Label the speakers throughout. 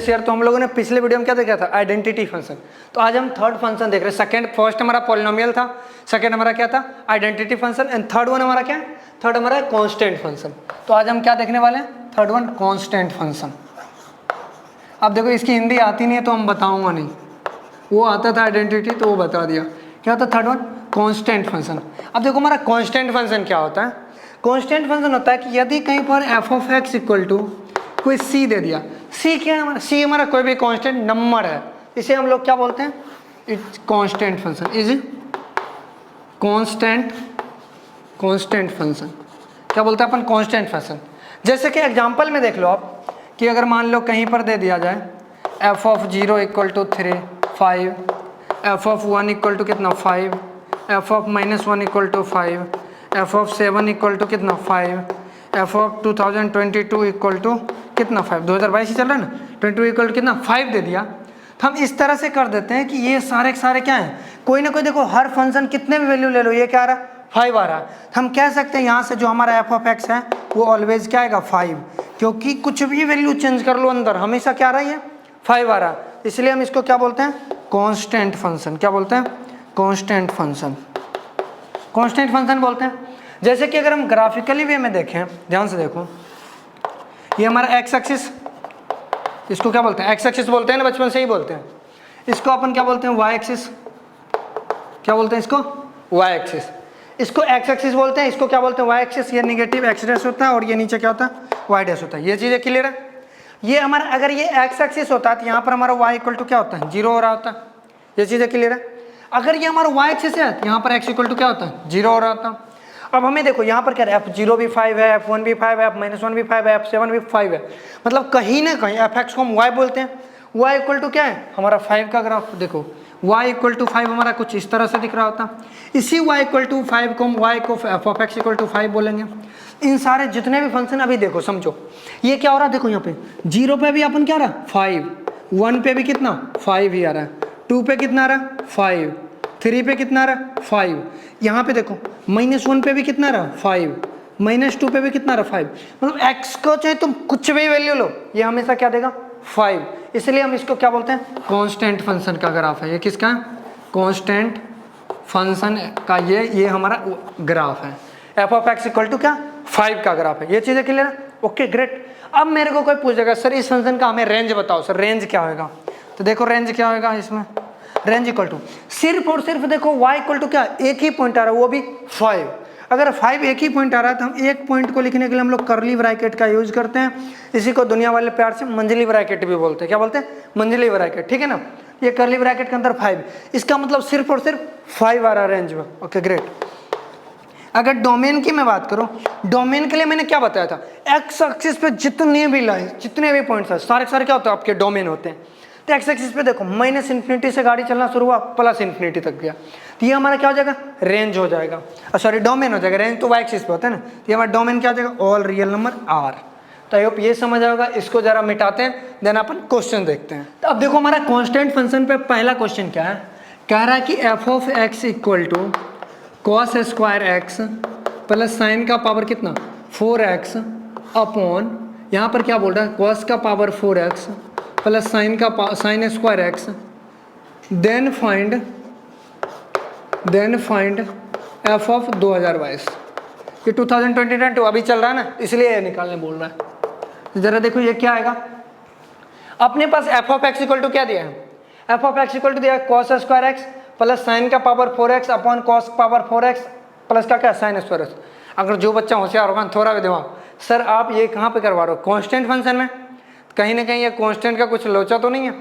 Speaker 1: Previous year तो हम लोगों ने पिछले वीडियो में क्या देखा था, आइडेंटिटी फंक्शन। तो आज हम थर्ड फंक्शन देख रहे हैं। फर्स्ट हमारा पॉलिनोमियल था, सेकंड हमारा क्या था, identity function, and third one हमारा क्या है, थर्ड हमारा कांस्टेंट फंक्शन। तो आज हम क्या देखने वाले हैं, थर्ड वन कांस्टेंट फंक्शन। अब देखो इसकी हिंदी आती नहीं है तो हम बताऊंगा नहीं, वो आता था आइडेंटिटी तो वो बता दिया। क्या होता है थर्ड वन, कांस्टेंट फंक्शन। अब देखो हमारा कांस्टेंट फंक्शन क्या होता है, कांस्टेंट फंक्शन होता है कि यदि कहीं पर F of x equal to कोई सी दे दिया, सी क्या है हमारा, सी हमारा कोई भी कांस्टेंट नंबर है, इसे हम लोग क्या बोलते हैं, it's constant function, is constant function. क्या बोलते हैं अपन, कांस्टेंट फंक्शन। जैसे कि एग्जांपल में देख लो आप कि अगर मान लो कहीं पर दे दिया जाए F of 0 equal to 3 5, F of 1 equal to कितना 5, F of -1 equal to 5, F of 7 equal to कितना 5, एफ ऑफ 2022 इक्वल टू कितना 5, 2022 ही चल रहा है ना, 22 इक्वल टू कितना 5 दे दिया। तो हम इस तरह से कर देते हैं कि ये सारे के सारे क्या हैं, कोई ना कोई, देखो हर फंक्शन कितने भी वैल्यू ले लो, ये क्या आ रहा है 5 आ रहा है। तो हम कह सकते हैं यहाँ से जो हमारा एफ ऑफ एक्स है वो ऑलवेज क्या आएगा 5, क्योंकि कुछ भी वैल्यू चेंज कर लो अंदर हमेशा क्या आ रहा है, 5 आ रहा है। इसलिए हम इसको क्या बोलते हैं, कांस्टेंट फंक्शन। क्या बोलते हैं, कांस्टेंट फंक्शन, कांस्टेंट फंक्शन बोलते हैं। जैसे कि अगर हम ग्राफिकली वे में देखें, ध्यान से देखो, ये हमारा एक्स एक्सिस, इसको क्या बोलते हैं, एक्स एक्सिस बोलते हैं ना, बचपन से ही बोलते हैं। इसको अपन क्या बोलते हैं, वाई एक्सिस। क्या बोलते हैं इसको, वाई एक्सिस। इसको एक्स एक्सिस बोलते हैं, इसको क्या बोलते हैं, वाई एक्सिस। ये निगेटिव एक्स डैश होता है और ये नीचे क्या होता है, वाई डैश होता है। ये चीज़ें क्लियर है। ये हमारा अगर ये एक्स एक्सिस होता है तो यहाँ पर हमारा वाई इक्वल टू क्या होता है, 0 हो रहा होता है। ये चीज़ें क्लियर है। अगर ये हमारा वाई एक्सिस है तो यहाँ पर एक्स इक्वल टू क्या होता है, 0 हो रहा होता है। अब हमें देखो यहाँ पर क्या है, F0 भी 5 है, F1 भी 5 है, F-1 भी 5 है, F7 भी 5 है। मतलब कहीं ना कहीं fx को हम y बोलते हैं। y इक्वल टू क्या है, हमारा 5 का ग्राफ देखो, y इक्वल टू 5 हमारा कुछ इस तरह से दिख रहा होता। इसी y इक्वल टू 5 को हम y को f of x equal to 5 बोलेंगे। इन सारे जितने भी फंक्शन अभी देखो समझो, ये क्या हो रहा है, देखो यहाँ पे 0 पे भी अपन क्या आ रहा 5, 1 पे भी कितना 5 ही आ रहा है, 2 पे कितना आ रहा 5, 3 पे कितना आ रहा 5, यहाँ पे देखो -1 पे भी कितना आ रहा 5, -2 पे भी कितना आ रहा 5। मतलब x को चाहे तुम कुछ भी वैल्यू लो, ये हमेशा क्या देगा 5। इसलिए हम इसको क्या बोलते हैं, कांस्टेंट फंक्शन का ग्राफ है। ये किसका है, कांस्टेंट फंक्शन का ये हमारा ग्राफ है। F of x equal to क्या 5 का ग्राफ है। ये चीज़ें क्लियर है, ओके ग्रेट। अब मेरे को कोई पूछेगा सर इस फंक्शन का हमें रेंज बताओ, सर रेंज क्या होगा। तो देखो रेंज क्या होगा इसमें, रेंज इक्वल टू सिर्फ और सिर्फ देखो y इक्वल टू क्या, एक ही पॉइंट आ रहा है वो भी 5। अगर 5 एक ही पॉइंट आ रहा है तो हम एक पॉइंट को लिखने के लिए हम लोग कर्ली ब्रैकेट का यूज करते हैं। इसी को दुनिया वाले प्यार से मंजली ब्रैकेट भी बोलते हैं। क्या बोलते हैं, मंजली ब्रैकेट, ठीक है ना। ये कर्ली ब्रैकेट के अंदर 5, इसका मतलब सिर्फ और सिर्फ 5 आ रहा है रेंज में, ओके ग्रेट। अगर डोमेन की मैं बात करूं, डोमेन के लिए मैंने क्या बताया था, एक्स एक्सिस पे जितने भी लाइन जितने भी पॉइंट्स हैं सारे क्या होता है आपके डोमेन होते हैं। तो एक्स एक्सिस पे देखो -∞ से गाड़ी चलना शुरू हुआ +∞ तक गया, तो ये हमारा क्या हो जाएगा, रेंज हो जाएगा, सॉरी डोमेन हो जाएगा। रेंज तो वाई एक्सिस पे होता है ना, तो ये हमारा डोमेन क्या हो जाएगा, ऑल रियल नंबर आर। तो आई होप ये समझ आएगा। इसको जरा मिटाते हैं, देन अपन क्वेश्चन देखते हैं। तो अब देखो हमारा कांस्टेंट फंक्शन पे पहला क्वेश्चन क्या है, कह रहा है कि F of x equal to cos square x plus sine का पावर कितना 4x अपॉन, यहाँ पर क्या बोल रहा है, कॉस का पावर 4x प्लस साइन का sine square X, then find F of 2022। ये 2022 अभी चल रहा है ना, इसलिए ये निकालने बोल रहा है। जरा देखो ये क्या आएगा, अपने पास f of x equal to क्या दिया है, F of x equal to दिया है cos square x plus sine का power 4x upon cos power 4x plus का क्या साइन स्क्वायर एक्स। अगर जो बच्चा होशियार होगा थोड़ा भी दिमाग, सर आप ये कहाँ पे करवा रहे हो, कांस्टेंट फंक्शन में, कहीं ना कहीं ये कांस्टेंट का कुछ लोचा तो नहीं है।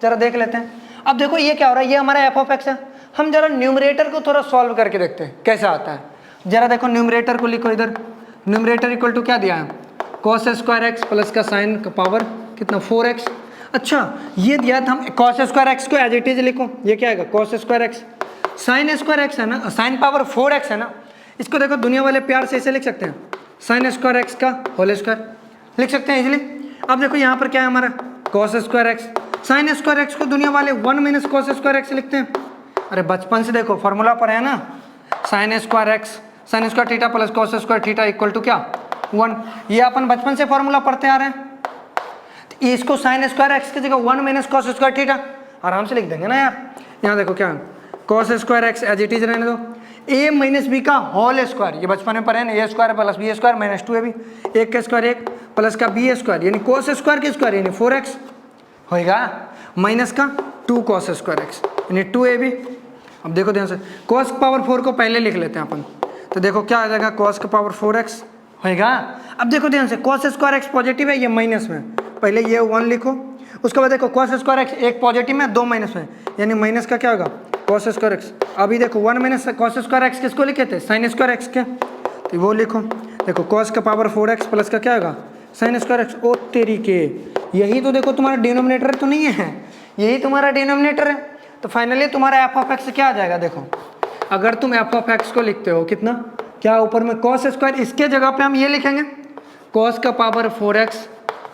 Speaker 1: जरा देख लेते हैं। अब देखो ये क्या हो रहा है, ये हमारा एफ ऑफ एक्स है। हम जरा न्यूमरेटर को थोड़ा सॉल्व करके देखते हैं कैसा आता है। जरा देखो न्यूमरेटर को लिखो इधर, न्यूमरेटर इक्वल टू क्या दिया है, कॉस स्क्वायर एक्स प्लस का साइन का पावर कितना 4x। अच्छा ये दिया था, हम कॉस स्क्वायर एक्स को एज इट इज लिखो, ये क्या आएगा cos square X, sine square x है ना, साइन पावर 4x है ना, इसको देखो दुनिया वाले प्यार से ऐसे लिख सकते हैं, साइन स्क्वायर एक्स का होल स्क्वायर लिख सकते हैं इजीली। अब देखो यहाँ पर क्या है हमारा cos square X, sine square x को दुनिया वाले 1 माइनस कॉस स्क्वायर एक्स लिखते हैं। अरे बचपन से देखो फॉर्मूला पर है ना, sine square X sine square theta plus cos square theta equal to क्या 1, ये अपन बचपन से फॉर्मूला पढ़ते आ रहे हैं। इसको साइन स्क्वायर एक्स की जगह 1 माइनस कॉस स्क्वायर थीटा आराम से लिख देंगे ना यार। यहाँ देखो क्या cos square x as it is रहने दो, ए माइनस बी का होल स्क्वायर, ये बचपन में पढ़े ना, a square plus b square minus 2ab, एक का स्क्वायर एक प्लस का बी स्क्वायर यानी कोस स्क्वायर के स्क्वायर यानी 4x होएगा, माइनस का 2 कॉस स्क्वायर एक्स यानी 2ab। अब देखो ध्यान से कॉस पावर 4 को पहले लिख लेते हैं अपन, तो देखो क्या आ जाएगा कॉस का पावर 4x होएगा। अब देखो ध्यान से कॉस स्क्वायर एक्स पॉजिटिव है, ये माइनस में, पहले ये 1 लिखो, उसके बाद देखो कॉस स्क्वायर एक्स एक पॉजिटिव में 2 माइनस में, यानी माइनस का क्या होगा कॉस स्क्वायर एक्स। अभी देखो 1 माइनस कॉस स्क्वायर एक्स किसको लिखे थे साइन स्क्वायर एक्स के, तो वो लिखो। देखो कॉस का पावर 4x प्लस का क्या होगा साइन स्क्वायर एक्स। ओ तेरी के, यही तो देखो तुम्हारा डिनोमिनेटर तो नहीं है, यही तुम्हारा डिनोमिनेटर है। तो फाइनली तुम्हारा एफ ऑफ एक्स क्या आ जाएगा, देखो अगर तुम एफ ऑफ एक्स को लिखते हो कितना, क्या ऊपर में कॉस स्क्वायर, इसके जगह पे हम ये लिखेंगे कॉस का पावर 4x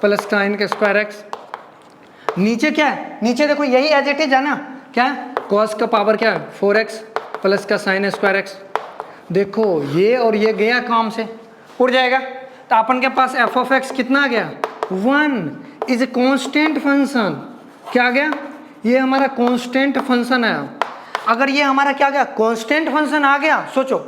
Speaker 1: प्लस साइन का स्क्वायर एक्स। नीचे क्या है, नीचे देखो यही एज इट इज है ना, क्या है कॉस का पावर क्या है 4x प्लस का साइन स्क्वायर एक्स। देखो ये और ये गया काम से, उड़ जाएगा। तो अपन के पास एफ ऑफ एक्स कितना आ गया 1 इज ए कॉन्स्टेंट फंक्शन। क्या आ गया, ये हमारा कॉन्स्टेंट फंक्शन है। अगर ये हमारा क्या गया कॉन्स्टेंट फंक्शन आ गया, सोचो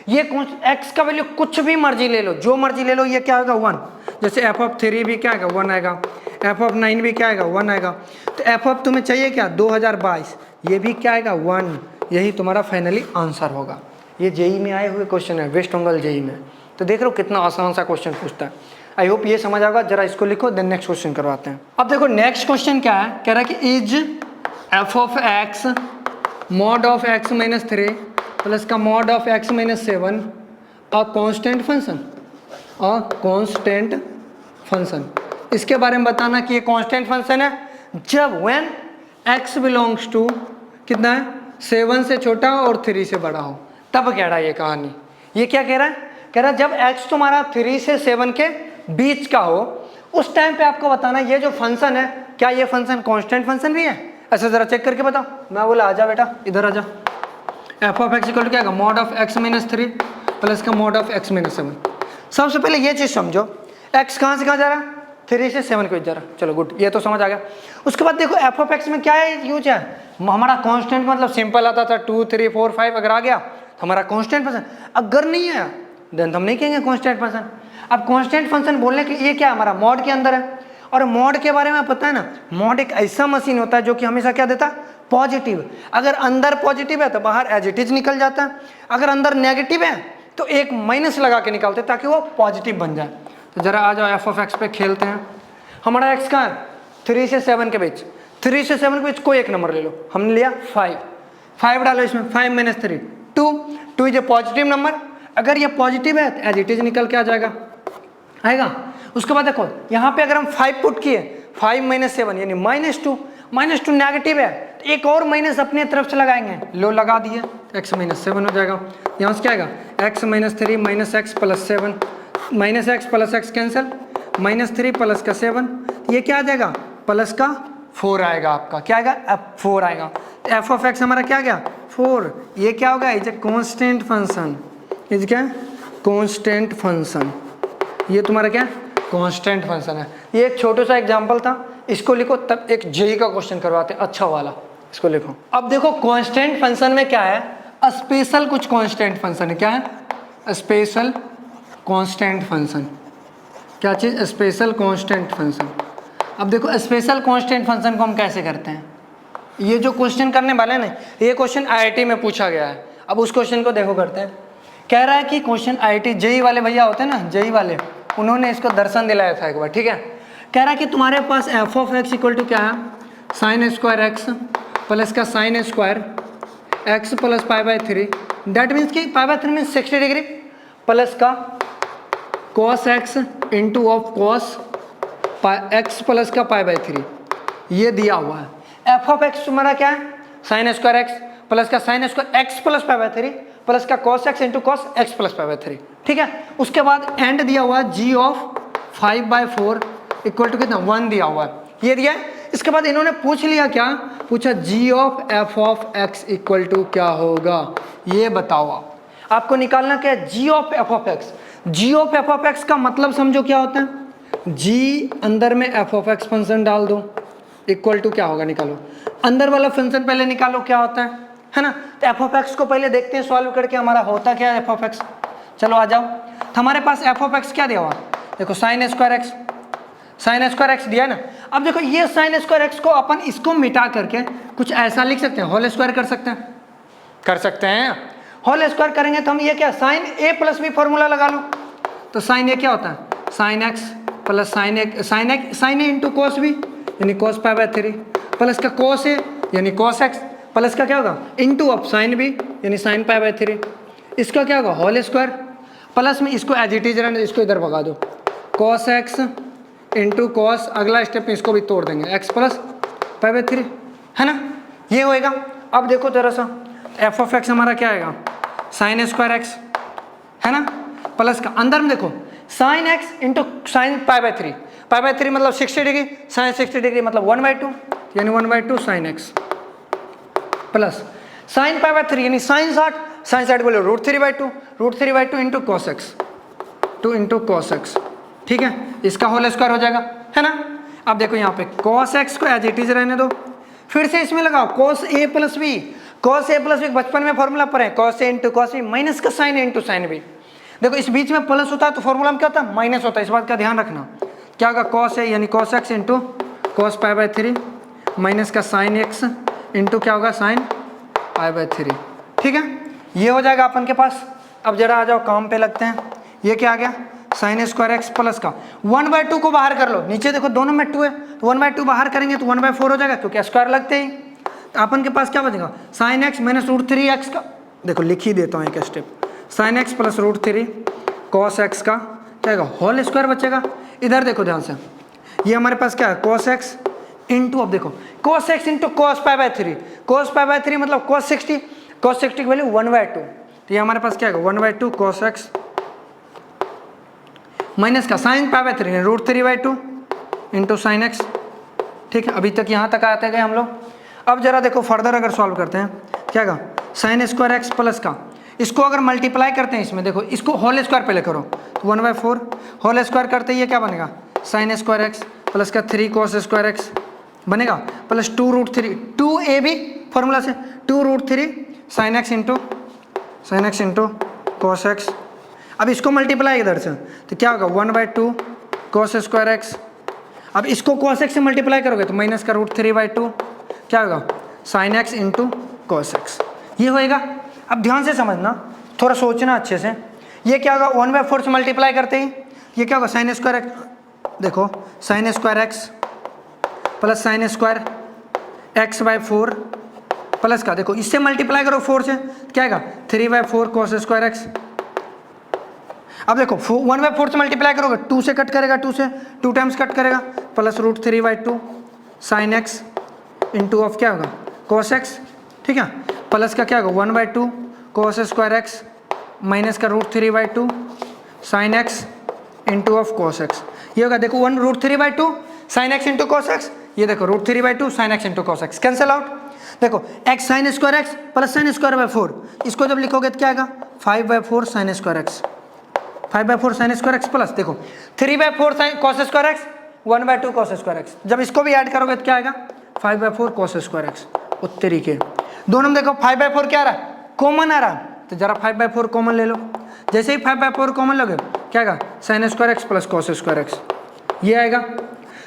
Speaker 1: ये एक्स का वैल्यू कुछ भी मर्जी ले लो, जो मर्जी ले लो, ये क्या आएगा 1। जैसे एफ ऑफ 3 भी क्या आएगा 1 आएगा, एफ ऑफ 9 भी क्या आएगा 1 आएगा। तो एफ ऑफ तुम्हें चाहिए क्या 2022, ये भी क्या आएगा 1, यही तुम्हारा फाइनली आंसर होगा। ये जेई में आए हुए क्वेश्चन है, वेस्ट बंगाल जेई में। तो देख रहे हो कितना आसान सा क्वेश्चन पूछता है। आई होप ये समझ आएगा, जरा इसको लिखो देन नेक्स्ट क्वेश्चन करवाते हैं। अब देखो नेक्स्ट क्वेश्चन क्या है, कह रहा है कि is f of x mod of x minus 3 plus का mod of x minus 7 a constant function, a constant function. इसके बारे में बताना कि ये कॉन्स्टेंट फंक्शन है जब व्हेन x बिलोंग्स टू कितना है 7 से छोटा और 3 से बड़ा हो, तब कह रहा है ये कहानी। ये क्या कह रहा है, कह रहा है जब x तुम्हारा 3 से 7 के बीच का हो, उस टाइम पे आपको बताना ये जो फंक्शन है क्या ये फंक्शन कॉन्स्टेंट फंक्शन भी है, ऐसे जरा चेक करके बताओ। मैं बोला आजा बेटा इधर आजा। F of x equal to क्या होगा mod of x minus 3 plus का मॉड ऑफ एक्स माइनस 7। सबसे पहले ये चीज़ समझो, x कहाँ से कहाँ जा रहा है 3 से 7 को जा रहा है, चलो गुड, ये तो समझ आ गया। उसके बाद देखो एफ ऑफ एक्स में क्या है यूज है, हमारा कांस्टेंट मतलब सिंपल आता था 2 3 4 5 अगर आ गया तो हमारा कांस्टेंट फंक्शन, अगर नहीं है देन हम नहीं कहेंगे कांस्टेंट फंक्शन। अब कांस्टेंट फंक्शन बोलने के लिए क्या हमारा मॉड के अंदर है, और मॉड के बारे में पता है ना, मॉड एक ऐसा मशीन होता है जो कि हमेशा क्या देता है पॉजिटिव। अगर अंदर पॉजिटिव है तो बाहर एज इट इज निकल जाता है, अगर अंदर नेगेटिव है तो एक माइनस लगा के निकालते हैं ताकि वो पॉजिटिव बन जाए। तो जरा आ जाओ एफ ऑफ एक्स पे खेलते हैं। हमारा एक्स कहाँ है 3 से 7 के बीच, 3 से 7 के बीच कोई एक नंबर ले लो, हमने लिया 5 डालो इसमें, 5 minus 3 2 is a positive number. अगर ये पॉजिटिव है तो एज इट इज निकल के आ जाएगा, आएगा। उसके बाद देखो यहाँ पे अगर हम 5 पुट किए 5 माइनस 7 यानी -2 नेगेटिव है तो एक और माइनस अपने तरफ से लगाएंगे, लो लगा दिए x माइनस 7 हो जाएगा। यहाँ से क्या आएगा x minus 3 minus x plus 7, minus x plus x cancel, -3 plus का 7, ये क्या आ जाएगा प्लस का 4 आएगा आपका, क्या आएगा F4 आएगा। तो एफ ऑफ एक्स हमारा क्या गया 4, ये क्या होगा is a constant function, is क्या कॉन्स्टेंट फंक्शन, ये तुम्हारा क्या कॉन्स्टेंट फंक्शन है। ये एक छोटा सा एग्जांपल था, इसको लिखो तब एक जेई का क्वेश्चन करवाते हैं अच्छा वाला, इसको लिखो। अब देखो कांस्टेंट फंक्शन में क्या है स्पेशल कुछ कांस्टेंट फंक्शन है, क्या है स्पेशल कांस्टेंट फंक्शन, क्या चीज़ स्पेशल कांस्टेंट फंक्शन। अब देखो स्पेशल कांस्टेंट फंक्शन को हम कैसे करते हैं, ये जो क्वेश्चन करने वाले हैं ना ये क्वेश्चन आईआईटी में पूछा गया है। अब उस क्वेश्चन को देखो करते हैं, कह रहा है कि क्वेश्चन आईआईटी जेई वाले भैया होते हैं ना, जेई वाले, उन्होंने इसको दर्शन दिलाया था एक बार, ठीक है। कह रहा है कि तुम्हारे पास f of x equal to क्या है साइन स्क्वायर एक्स प्लस का sine square x plus π/3, that means कि π/3 मीन्स 60 डिग्री प्लस का cos x into of cos x plus का π/3, ये दिया हुआ है। एफ ऑफ एक्स तुम्हारा क्या है साइन स्क्वायर एक्स प्लस का sine square x plus π/3 plus का cos x into cos x plus π/3, ठीक है। उसके बाद एंड दिया हुआ है g ऑफ 5/4 इक्वल टू कितना 1 दिया हुआ है, ये दिया है। इसके बाद इन्होंने पूछ लिया क्या, पूछा g of f of x equal to क्या होगा, ये बताओ। आपको निकालना क्या है g of f of x। g of f of x का मतलब समझो क्या होता है, जी अंदर में एफ ऑफ एक्स फंक्शन डाल दो, इक्वल टू क्या होगा निकालो, अंदर वाला फंक्शन पहले निकालो क्या होता है ना। तो एफ ऑफ एक्स को पहले देखते हैं सॉल्व करके हमारा होता क्या है एफ ऑफ एक्स। चलो आ जाओ, तो हमारे पास एफ ऑफ एक्स क्या दिया हुआ, देखो sign square X, sine square x दिया ना। अब देखो ये साइन स्क्वायर एक्स को अपन इसको मिटा करके कुछ ऐसा लिख सकते हैं, होल स्क्वायर कर सकते हैं, कर सकते हैं। होल स्क्वायर करेंगे तो हम ये क्या साइन ए प्लस बी फॉर्मूला लगा लो, तो साइन ए क्या होता है साइन एक्स प्लस साइन ए इंटू कॉस बी यानी कॉस पाई बाय 3 प्लस का कॉस ए यानी कॉस एक्स प्लस का क्या होगा इंटू ऑफ साइन बी यानी साइन पाई बाय 3, इसका क्या होगा होल स्क्वायर प्लस में इसको एज इट इज रहने, इसको इधर भगा दो, कॉस एक्स इंटू कॉस, अगला स्टेप में इसको भी तोड़ देंगे एक्स प्लस पाई बाय 3 है ना, ये होएगा। अब देखो जरा सा एफ ऑफ एक्स हमारा क्या आएगा साइन स्क्वायर एक्स है ना, प्लस का अंदर में देखो sign x into sine pi by 3, pi by 3 मतलब 60 डिग्री, साइन 60 डिग्री मतलब 1/2 यानी 1/2 sine x plus sine pi by 3 यानी साइन 60, साइन 60 बोले √3/2, √3/2 into cos x, 2 into cos x, ठीक है, इसका होल स्क्वायर हो जाएगा है ना। अब देखो यहाँ पे कॉस एक्स को एज इट इज रहने दो, फिर से इसमें लगाओ cos A plus B, cos A plus B बचपन में फॉर्मूला पर है cos A into cos B minus का साइन ए इंटू साइन बी। देखो इस बीच में प्लस होता है तो फॉर्मूला में क्या होता है माइनस होता है, इस बात का ध्यान रखना। क्या होगा कॉस ए यानी cos x into cos pi by 3 minus का साइन एक्स इंटू क्या होगा साइन पाई बाय 3, ठीक है, ये हो जाएगा अपन के पास। अब जरा आ जाओ काम पे लगते हैं, ये क्या आ गया साइन स्क्वायर एक्स प्लस का 1/2 को बाहर कर लो, नीचे देखो दोनों में 2 है तो 1/2 बाहर करेंगे तो 1/4 हो जाएगा क्योंकि स्क्वायर लगते ही। तो अपन के पास क्या बचेगा साइन एक्स माइनस √3x का, देखो लिख ही देता हूँ एक step, sine x plus √3 cos x का क्या होगा होल स्क्वायर बचेगा। इधर देखो ध्यान से, ये हमारे पास क्या है कॉस एक्स इंटू, अब देखो cos x into cos pi by 3, cos pi by 3 मतलब कॉस 60, कॉस 60 की वैल्यू 1/2, तो ये हमारे पास क्या है 1/2 कॉस एक्स माइनस का sine pi by 3 √3/2 into sine x, ठीक है। अभी तक यहाँ तक आते गए हम लोग। अब जरा देखो फर्दर अगर सॉल्व करते हैं क्या होगा साइन स्क्वायर एक्स प्लस का, इसको अगर मल्टीप्लाई करते हैं इसमें देखो इसको होल स्क्वायर पहले करो तो 1/4 होल स्क्वायर करते ही ये क्या बनेगा साइन स्क्वायर एक्स प्लस का 3 कॉस स्क्वायर एक्स बनेगा प्लस 2√3, 2a भी फॉर्मूला से 2√3 sign x into cos x. अब इसको मल्टीप्लाई इधर से तो क्या होगा 1/2 कॉस स्क्वायर एक्स, अब इसको कॉस एक्स से मल्टीप्लाई करोगे तो माइनस का √3/2 क्या होगा sign x into cos x, ये होएगा। अब ध्यान से समझना, थोड़ा सोचना अच्छे से, ये क्या होगा 1/4 से मल्टीप्लाई करते ही ये क्या होगा साइन स्क्वायर एक्स, देखो sign square x plus sine square x/4 plus का देखो इससे मल्टीप्लाई करो 4 से क्या आएगा 3/4 कॉस स्क्वायर एक्स। अब देखो 1/4 से मल्टीप्लाई करोगे 2 से कट करेगा, 2 से 2 टाइम्स कट करेगा plus √3/2 sine x into of क्या होगा कॉस एक्स, ठीक है, प्लस का क्या होगा 1/2 कॉस स्क्वायर एक्स माइनस का √3/2 sine x into of cos x, ये होगा देखो 1√3/2 sine x into cos x, ये देखो √3/2 sine x into cos x cancel out, देखो x sine square x plus sine square by 4, इसको जब लिखोगे तो क्या आएगा 5/4 sine square x, 5/4 sine square x plus देखो 3/4 sine cos square x 1/2 cos square x, जब इसको भी ऐड करोगे तो क्या आएगा 5/4 कॉस स्क्वायर एक्स। उस तरीके दोनों में देखो 5/4 क्या आ रहा है कॉमन आ रहा है, तो जरा 5/4 कॉमन ले लो, जैसे ही 5/4 कॉमन लोगे क्या आएगा sign square x plus cos square x, ये आएगा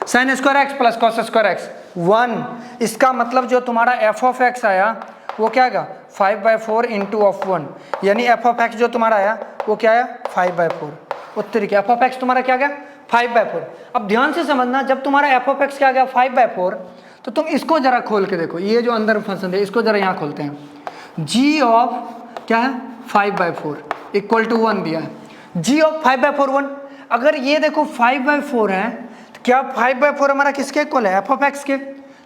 Speaker 1: sign square x plus cos square x 1, इसका मतलब जो तुम्हारा एफ ऑफ एक्स आया वो क्या आएगा 5/4 इंटू ऑफ 1, यानी एफ ऑफ एक्स जो तुम्हारा आया वो क्या आया 5/4, उस तरीके एफ ऑफ एक्स तुम्हारा क्या गया 5/4। अब ध्यान से समझना, जब तुम्हारा एफ ऑफ एक्स क्या गया 5/4 तो तुम इसको जरा खोल के देखो, ये जो अंदर फंक्शन है इसको जरा यहाँ खोलते हैं, जी ऑफ क्या है 5/4 इक्वल टू 1 दिया है, जी ऑफ 5/4 1, अगर ये देखो 5/4 है तो क्या 5/4 हमारा किसके इक्वल है एफ ऑफ एक्स के,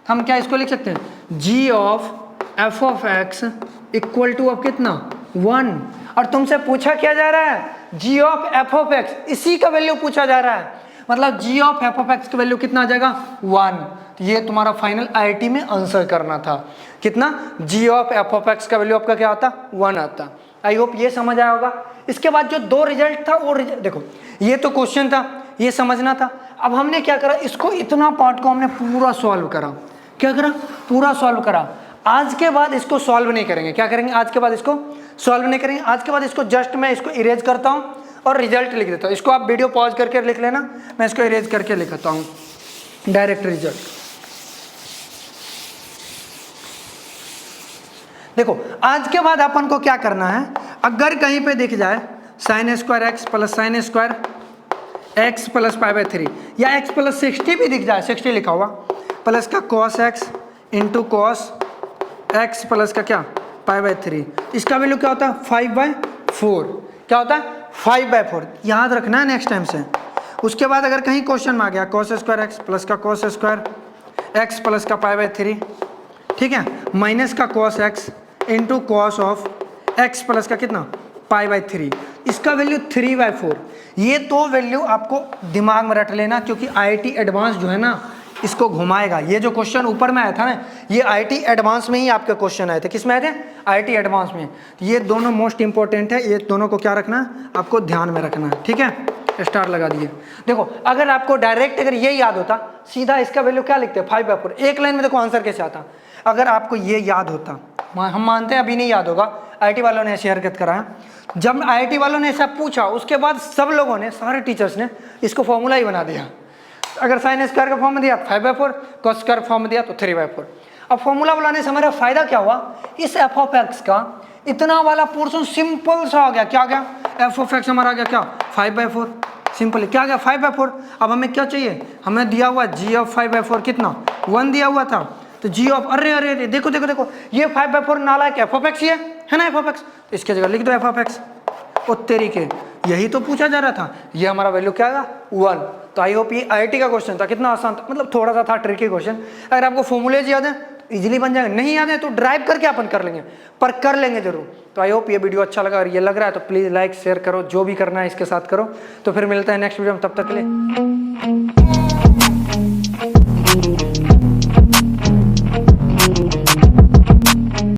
Speaker 1: हम क्या इसको लिख सकते हैं g of f of x equal to of कितना 1, और तुमसे पूछा क्या जा रहा है g of f of x, इसी का वैल्यू पूछा जा रहा है, मतलब g of f of x का वैल्यू कितना आ जाएगा 1, तो ये तुम्हारा फाइनल आईआईटी में आंसर करना था, कितना जी ऑफ एफ ऑफ एक्स का वैल्यू आपका क्या आता 1 आता। आई होप ये समझ आया होगा। इसके बाद जो 2 रिजल्ट था वो देखो, ये तो क्वेश्चन था ये समझना था, अब हमने क्या करा, इसको इतना पार्ट को हमने पूरा सॉल्व करा। क्या करा, पूरा सॉल्व करा। आज के बाद इसको सॉल्व नहीं करेंगे। क्या करेंगे, आज के बाद इसको सॉल्व नहीं करेंगे। आज के बाद इसको जस्ट मैं इसको इरेज करता हूँ और रिजल्ट लिख देता हूँ। इसको आप वीडियो पॉज करके लिख लेना, मैं इसको इरेज करके लिखता हूँ डायरेक्ट रिजल्ट। देखो आज के बाद अपन को क्या करना है, अगर कहीं पे दिख जाए sign square x plus sine square x plus pi by 3 या एक्स प्लस 60 भी दिख जाए, 60 लिखा हुआ, प्लस का cos x into cos x plus का क्या पाई बाई 3, इसका वैल्यू क्या होता है 5/4। क्या होता है 5/4, याद रखना है नेक्स्ट टाइम से। उसके बाद अगर कहीं क्वेश्चन में आ गया कॉस स्क्वायर एक्स प्लस का कॉस स्क्वायर एक्स प्लस का पाई बाई 3, ठीक है, माइनस का cos x into cos of x plus का कितना पाई बाई 3, इसका वैल्यू 3/4। ये तो वैल्यू आपको दिमाग में रट लेना, क्योंकि IIT एडवांस जो है ना इसको घुमाएगा। ये जो क्वेश्चन ऊपर में आया था ना, ये IIT एडवांस में ही आपके क्वेश्चन आए थे। किस में आए थे, IIT एडवांस में। ये दोनों मोस्ट इंपॉर्टेंट है, ये दोनों को क्या रखना है, आपको ध्यान में रखना है, ठीक है। स्टार लगा दिए। देखो अगर आपको डायरेक्ट अगर ये याद होता, सीधा इसका वैल्यू क्या लिखते 5/4, एक लाइन में देखो आंसर कैसे आता। अगर आपको ये याद होता, हम मानते हैं अभी नहीं याद होगा, IIT वालों ने ऐसी हरकत कराया। जब IIT वालों ने ऐसा पूछा उसके बाद सब लोगों ने, सारे टीचर्स ने इसको फॉर्मूला ही बना दिया। अगर साइन स्क्वायर का फॉर्म दिया 5/4, कॉस स्क्वायर फॉर्म दिया तो 3/4। अब फॉर्मूला बनाने से हमारा फायदा क्या हुआ, इस एफ ऑफ एक्स का इतना वाला पोर्शन सिंपल सा आ गया। क्या आ गया, एफ ऑफ एक्स हमारा आ गया क्या 5/4, सिंपल क्या आ गया 5/4। अब हमें क्या चाहिए, हमें दिया हुआ जी ऑफ 5/4 कितना 1 दिया हुआ था, तो जी ऑफ अरे अरे अरे देखो देखो देखो ये 5/4 नाला क्या एफ ऑफ एक्स ही है ना, एफ ऑफ एक्स, तो इसके जगह लिख दो एफ ऑफ एक्स। ओ तेरी के, यही तो पूछा जा रहा था। ये हमारा वैल्यू क्या आएगा 1। तो आई होप ये IIT का क्वेश्चन था, कितना आसान था, मतलब थोड़ा सा था ट्रिकी क्वेश्चन। अगर आपको फॉर्मूलेज याद है तो इजीली बन जाएगा, नहीं याद है तो ड्राइव करके अपन कर लेंगे, पर कर लेंगे जरूर। तो आई होप ये वीडियो अच्छा लगा, अगर ये लग रहा है तो प्लीज़ लाइक शेयर करो, जो भी करना है इसके साथ करो। तो फिर मिलता है नेक्स्ट वीडियो में, तब तक के लिए।